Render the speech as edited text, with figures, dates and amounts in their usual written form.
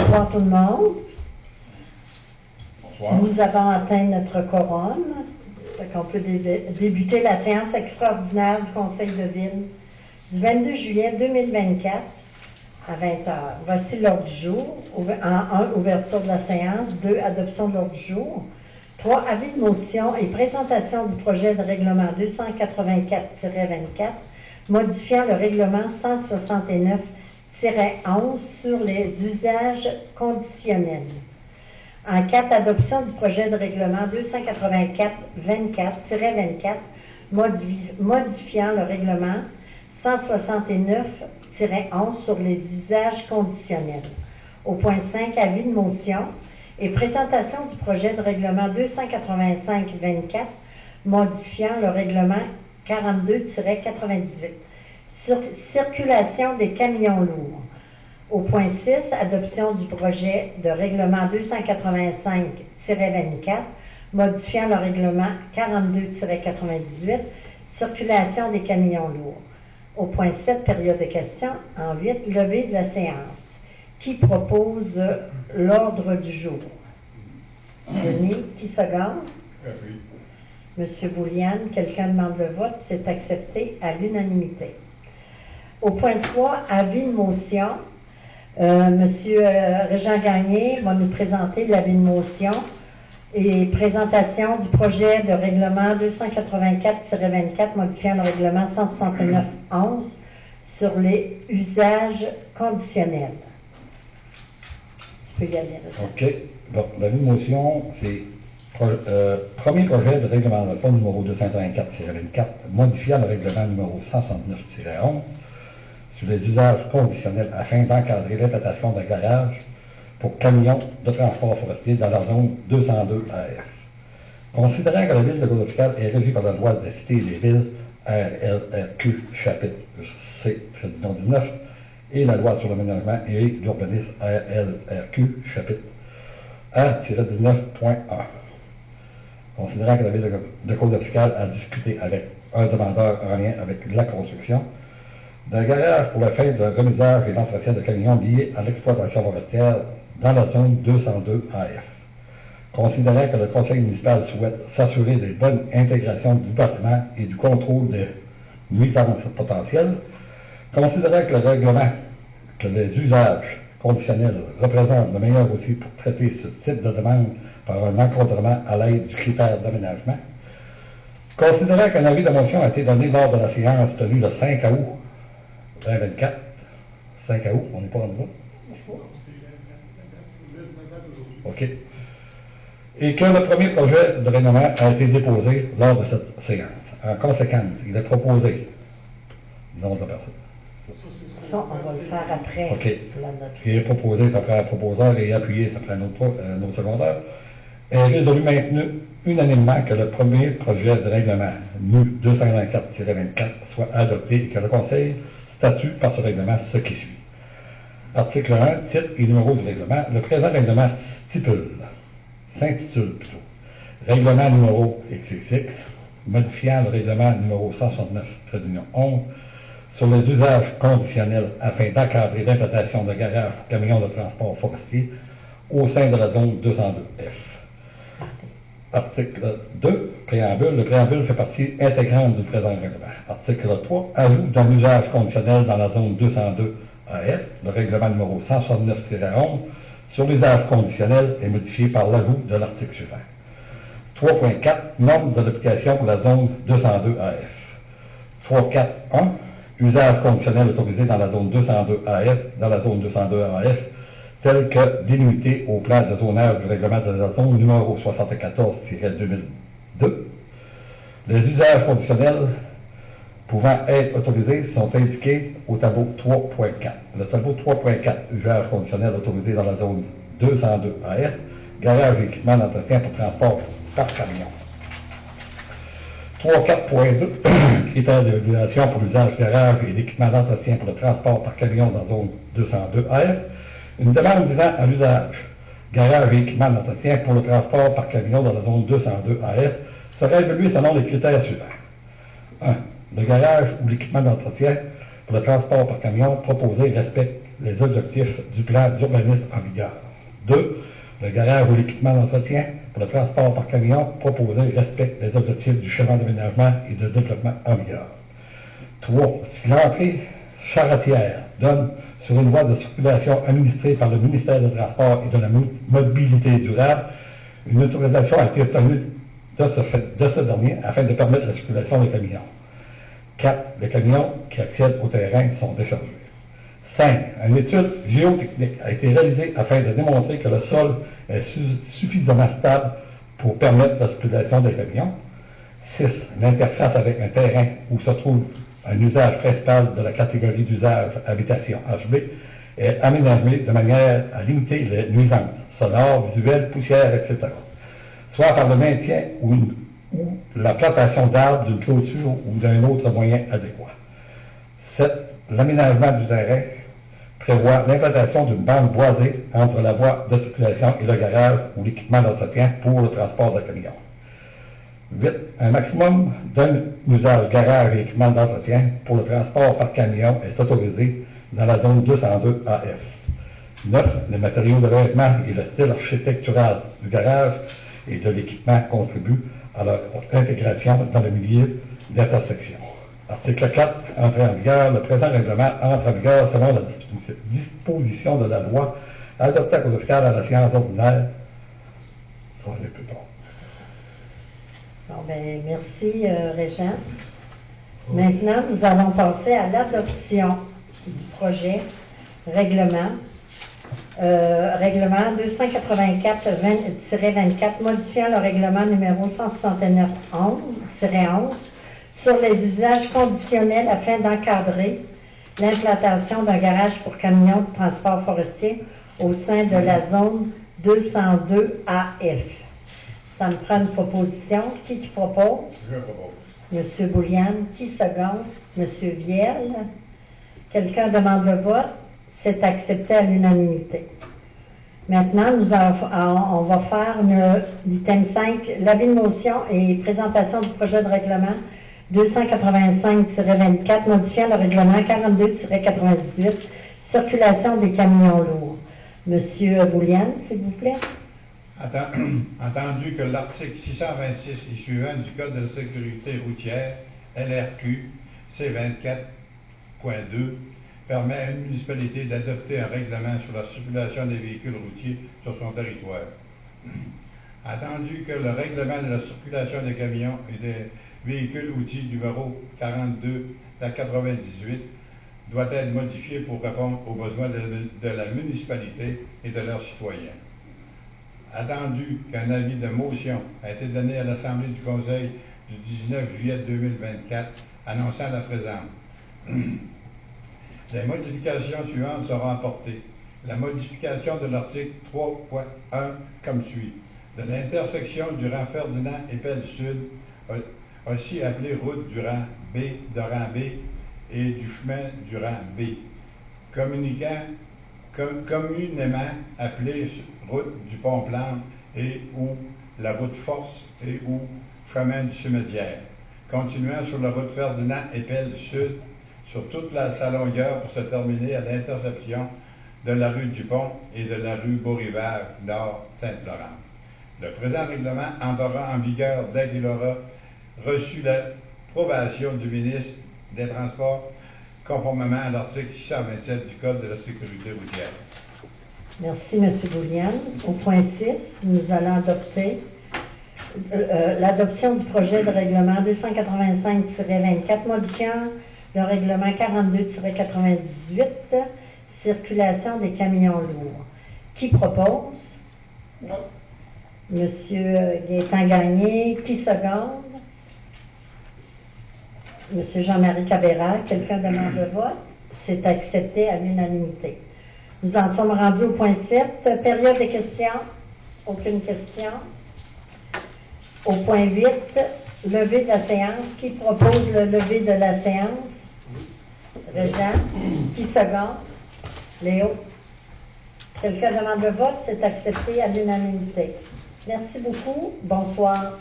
Bonsoir tout le monde. Bonsoir. Nous avons atteint notre quorum. On peut débuter la séance extraordinaire du Conseil de ville du 22 juillet 2024 à 20h. Voici l'ordre du jour. 1. Ouverture de la séance. 2. Adoption de l'ordre du jour. 3. Avis de motion et présentation du projet de règlement 284-24 modifiant le règlement 169-11 sur les usages conditionnels. En 4, adoption du projet de règlement 284-24 modifiant le règlement 169-11 sur les usages conditionnels. Au point 5, avis de motion et présentation du projet de règlement 285-24 modifiant le règlement 42-98. Circulation des camions lourds. Au point 6, adoption du projet de règlement 285-24 modifiant le règlement 42-98, circulation des camions lourds. Au point 7, période de questions. En 8, levée de la séance. Qui propose l'ordre du jour? Denis, qui seconde? Oui. Monsieur Bouliane, quelqu'un demande le vote, c'est accepté à l'unanimité. Au point 3, avis de motion. Monsieur Régent Gagné va nous présenter l'avis de motion et présentation du projet de règlement 284-24 modifiant le règlement 169-11 sur les usages conditionnels. Tu peux y aller. OK. Bon, l'avis de motion, c'est premier projet de réglementation numéro 284-24 modifiant le règlement numéro 169-11 sur les usages conditionnels afin d'encadrer l'implantation d'un garage pour camions de transport forestier dans la zone 202 AF. Considérant que la ville de Gaudreau-Fiscal est régie par la loi de la Cité des villes RLRQ chapitre C-19 et la loi sur l'aménagement et l'urbanisme RLRQ chapitre A-19.1. Considérant que la ville de Gaudreau-Fiscal a discuté avec un demandeur en lien avec la construction d'un garage pour la fin de remisage et l'entretien de camions liés à l'exploitation forestière dans la zone 202 AF. Considérant que le conseil municipal souhaite s'assurer des bonnes intégrations du bâtiment et du contrôle des nuisances potentielles, considérant que le règlement, que les usages conditionnels représentent le meilleur outil pour traiter ce type de demande par un encadrement à l'aide du critère d'aménagement, considérant qu'un avis de motion a été donné lors de la séance tenue le 5 août 2024, 5 août, on n'est pas en bas. OK. Et que le premier projet de règlement a été déposé lors de cette séance. En conséquence, il est proposé, non de personne. Ça, on va le faire après. OK. Ce qui est proposé, ça fera un proposeur et appuyé, ça fera un autre secondaire. Est résolu maintenu unanimement que le premier projet de règlement NU 224-24 soit adopté et que le Conseil statue par ce règlement ce qui suit. Article 1, titre et numéro du règlement. Le présent règlement s'intitule plutôt Règlement numéro XXX, modifiant le règlement numéro 169-11 sur les usages conditionnels afin d'encadrer l'implantation de garages pour camions de transport forestier au sein de la zone 202F. Article 2, préambule. Le préambule fait partie intégrante du présent règlement. Article 3, ajout d'un usage conditionnel dans la zone 202 AF. Le règlement numéro 169-11 sur l'usage conditionnel est modifié par l'ajout de l'article suivant. 3.4, normes de l'application pour la zone 202 AF. 3.4.1, usage conditionnel autorisé dans la zone 202 AF, dans la zone 202 AF, tel que délimité au plan de zonage du règlement de la zone numéro 74-2002. Les usages conditionnels pouvant être autorisés sont indiqués au tableau 3.4. Le tableau 3.4, usage conditionnel autorisé dans la zone 202 AF, garage et équipement d'entretien pour transport par camion. 3.4.2, critères de régulation pour l'usage garage et l'équipement d'entretien pour le transport par camion dans la zone 202 AF. Une demande visant à l'usage, garage et équipement d'entretien pour le transport par camion dans la zone 202 AF sera évalué selon les critères suivants. 1. Le garage ou l'équipement d'entretien pour le transport par camion proposé respecte les objectifs du plan d'urbanisme en vigueur. 2. Le garage ou l'équipement d'entretien pour le transport par camion proposé respecte les objectifs du schéma d'aménagement et de développement en vigueur. 3. Si l'entrée charretière donne sur une voie de circulation administrée par le ministère des Transports et de la Mobilité durable, une autorisation a été obtenue de ce dernier afin de permettre la circulation des camions. 4. Les camions qui accèdent au terrain sont déchargés. 5. Une étude géotechnique a été réalisée afin de démontrer que le sol est suffisamment stable pour permettre la circulation des camions. 6. L'interface avec un terrain où se trouve un usage principal de la catégorie d'usage habitation HB est aménagé de manière à limiter les nuisances sonores, visuelles, poussières, etc. Soit par le maintien ou la plantation d'arbres, d'une clôture ou d'un autre moyen adéquat. 7. L'aménagement du terrain prévoit l'implantation d'une bande boisée entre la voie de circulation et le garage ou l'équipement d'entretien pour le transport de camions. 8. Un maximum d'un usage garage et équipement d'entretien pour le transport par camion est autorisé dans la zone 202 AF. 9. Les matériaux de revêtement et le style architectural du garage et de l'équipement contribuent à leur intégration dans le milieu d'intersection. Article 4. Entrée en vigueur. Le présent règlement entre en vigueur selon la disposition de la loi adoptée à cause officielle à la séance ordinaire. Ça va aller plus tard. Bon, ben, merci, Régent. Maintenant, nous allons passer à l'adoption du projet règlement. Règlement 284-24 modifiant le règlement numéro 169-11 sur les usages conditionnels afin d'encadrer l'implantation d'un garage pour camions de transport forestier au sein de la zone 202 AF. Ça me prend une proposition. Qui propose? Je propose. Monsieur Boulian. Qui seconde? Monsieur Viel. Quelqu'un demande le vote? C'est accepté à l'unanimité. Maintenant, on va faire l'item 5, l'avis de motion et présentation du projet de règlement 285-24, modifiant le règlement 42-98, circulation des camions lourds. Monsieur Boulian, s'il vous plaît. Entendu que l'article 626 et suivant du Code de la sécurité routière, LRQ, C24.2, permet à une municipalité d'adopter un règlement sur la circulation des véhicules routiers sur son territoire. Entendu que le règlement de la circulation des camions et des véhicules outils numéro 42/98 doit être modifié pour répondre aux besoins de la municipalité et de leurs citoyens. Attendu qu'un avis de motion a été donné à l'Assemblée du Conseil du 19 juillet 2024 annonçant la présente. Les modifications suivantes seront apportées. La modification de l'article 3.1 comme suit. De l'intersection du rang Ferdinand Épelle Sud, aussi appelée route du rang B, de rang B, et du chemin du rang B, communément appelée route du Pont-Plante et ou la route Force et ou chemin du cimetière, continuant sur la route Ferdinand Épelle Sud sur toute sa longueur pour se terminer à l'intersection de la rue du Pont et de la rue Beau-Rivage nord Sainte-Laurent. Le présent règlement entrera en vigueur dès qu'il aura reçu l'approbation du ministre des Transports conformément à l'article 627 du Code de la sécurité routière. Merci, M. Boulian. Au point 6, nous allons adopter l'adoption du projet de règlement 285-24 modifiant le règlement 42-98, circulation des camions lourds. Qui propose? Monsieur Gaétan Gagné. Qui seconde? Monsieur Jean-Marie Cabéral. Quelqu'un demande le vote? C'est accepté à l'unanimité. Nous en sommes rendus au point 7. Période des questions. Aucune question. Au point 8, lever de la séance. Qui propose le lever de la séance? Régent. Qui seconde? Léo. Quelqu'un demande le vote? C'est accepté à l'unanimité. Merci beaucoup. Bonsoir.